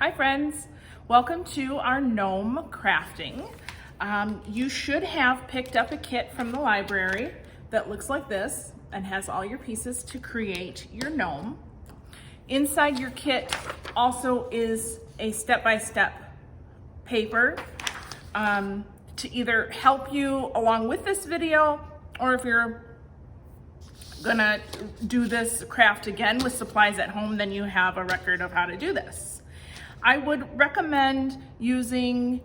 Hi friends, welcome to our gnome crafting. You should have picked up a kit from the library that looks like this and has all your pieces to create your gnome. Inside your kit also is a step-by-step paper to either help you along with this video, or if you're gonna do this craft again with supplies at home, then you have a record of how to do this. I would recommend using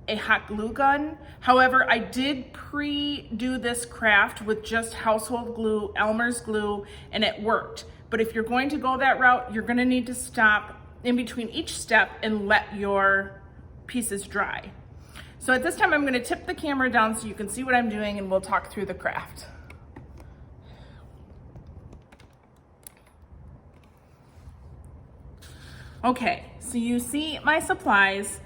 a hot glue gun. However, I did pre-do this craft with just household glue, Elmer's glue, and it worked. But if you're going to go that route, you're gonna need to stop in between each step and let your pieces dry. So at this time, I'm gonna tip the camera down so you can see what I'm doing, and we'll talk through the craft. Okay, so you see my supplies.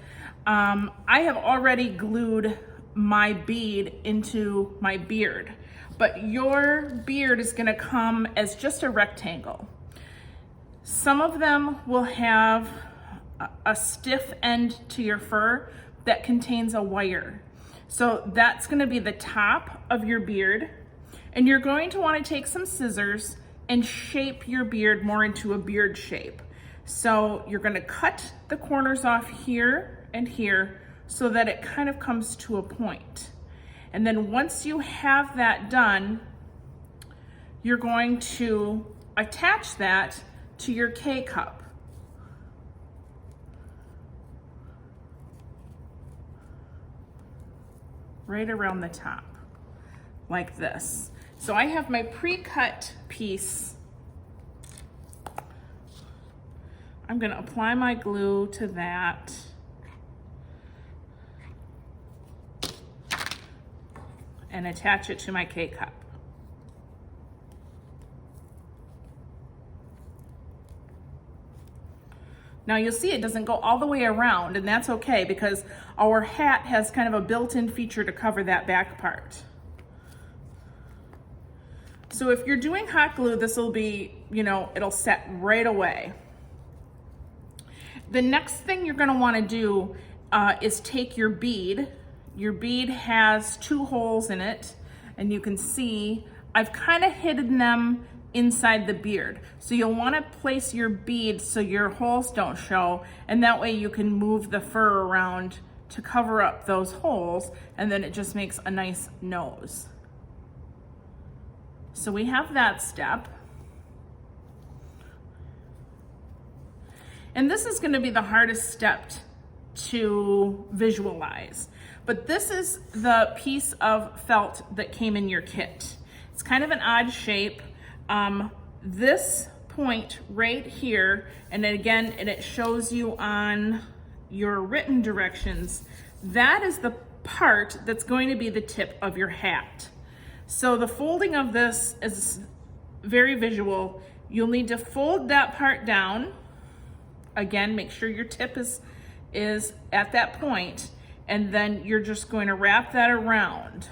I have already glued my bead into my beard, but your beard is gonna come as just a rectangle. Some of them will have a stiff end to your fur that contains a wire. So that's gonna be the top of your beard, and you're going to wanna take some scissors and shape your beard more into a beard shape. So you're gonna cut the corners off here and here so that it kind of comes to a point. And then once you have that done, you're going to attach that to your K-cup. Right around the top, like this. So I have my pre-cut piece. I'm gonna apply my glue to that. And attach it to my K-cup. Now you'll see it doesn't go all the way around, and that's okay because our hat has kind of a built-in feature to cover that back part. So if you're doing hot glue, this will be, it'll set right away. The next thing you're gonna wanna do is take your bead. Your bead has 2 holes in it, and you can see I've kind of hidden them inside the beard. So you'll wanna place your bead so your holes don't show, and that way you can move the fur around to cover up those holes, and then it just makes a nice nose. So we have that step. And this is gonna be the hardest step to visualize. But this is the piece of felt that came in your kit. It's kind of an odd shape. This point right here, and again, and it shows you on your written directions, that is the part that's going to be the tip of your hat. So the folding of this is very visual. You'll need to fold that part down. Again, make sure your tip is at that point, and then you're just going to wrap that around.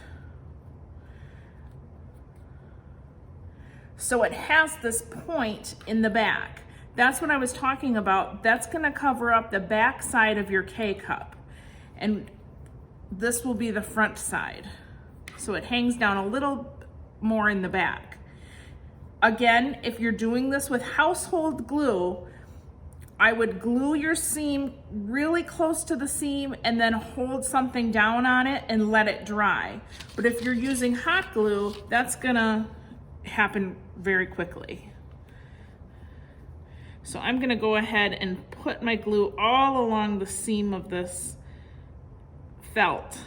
So it has this point in the back. That's what I was talking about. That's gonna cover up the back side of your K-cup, and this will be the front side. So it hangs down a little more in the back. Again, if you're doing this with household glue, I would glue your seam really close to the seam and then hold something down on it and let it dry. But if you're using hot glue, that's gonna happen very quickly. So I'm gonna go ahead and put my glue all along the seam of this felt.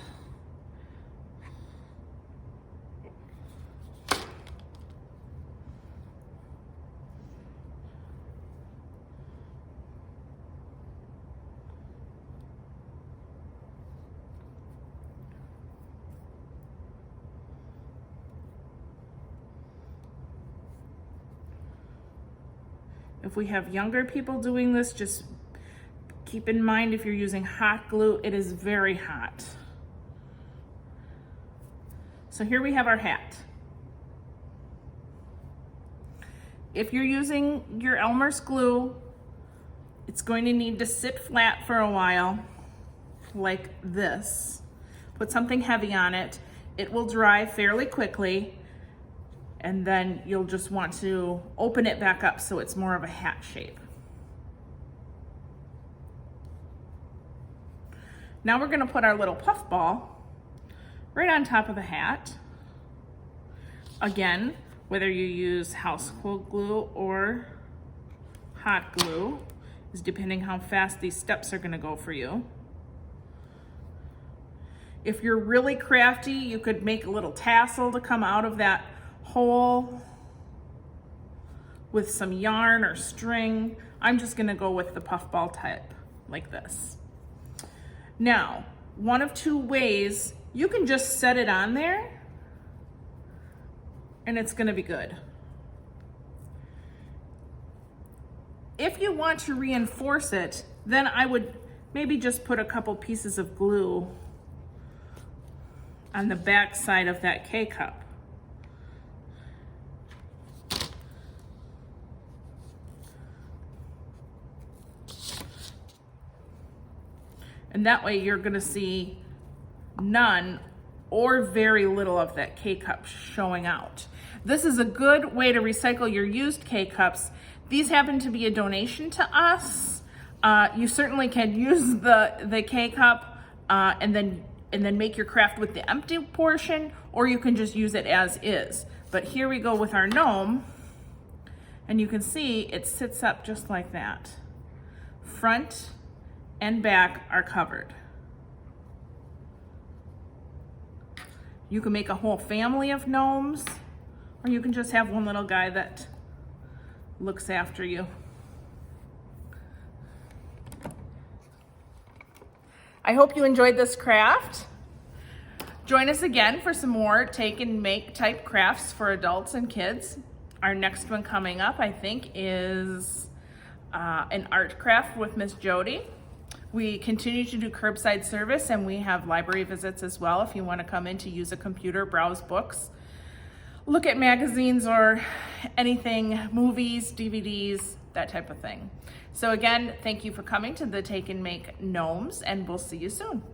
If we have younger people doing this, just keep in mind if you're using hot glue, it is very hot. So here we have our hat. If you're using your Elmer's glue, It's going to need to sit flat for a while, like this. Put something heavy on it. It will dry fairly quickly, and then you'll just want to open it back up so it's more of a hat shape. Now we're gonna put our little puff ball right on top of the hat. Again, whether you use house glue or hot glue is depending how fast these steps are gonna go for you. If you're really crafty, you could make a little tassel to come out of that hole with some yarn or string. I'm just gonna go with the puffball type, like this. Now, one of two ways, you can just set it on there and it's gonna be good. If you want to reinforce it, then I would maybe just put a couple pieces of glue on the back side of that K-cup. And that way you're gonna see none or very little of that K-cup showing out. This is a good way to recycle your used K-cups. These happen to be a donation to us. You certainly can use the K-cup and then make your craft with the empty portion, or you can just use it as is. But here we go with our gnome, and you can see it sits up just like that. Front and back are covered. You can make a whole family of gnomes, or you can just have one little guy that looks after you. I hope you enjoyed this craft. Join us again for some more take and make type crafts for adults and kids. Our next one coming up, I think, is an art craft with Miss Jody. We continue to do curbside service, and we have library visits as well if you want to come in to use a computer, browse books, look at magazines or anything, movies, DVDs, that type of thing. So again, thank you for coming to the Take and Make Gnomes, and we'll see you soon.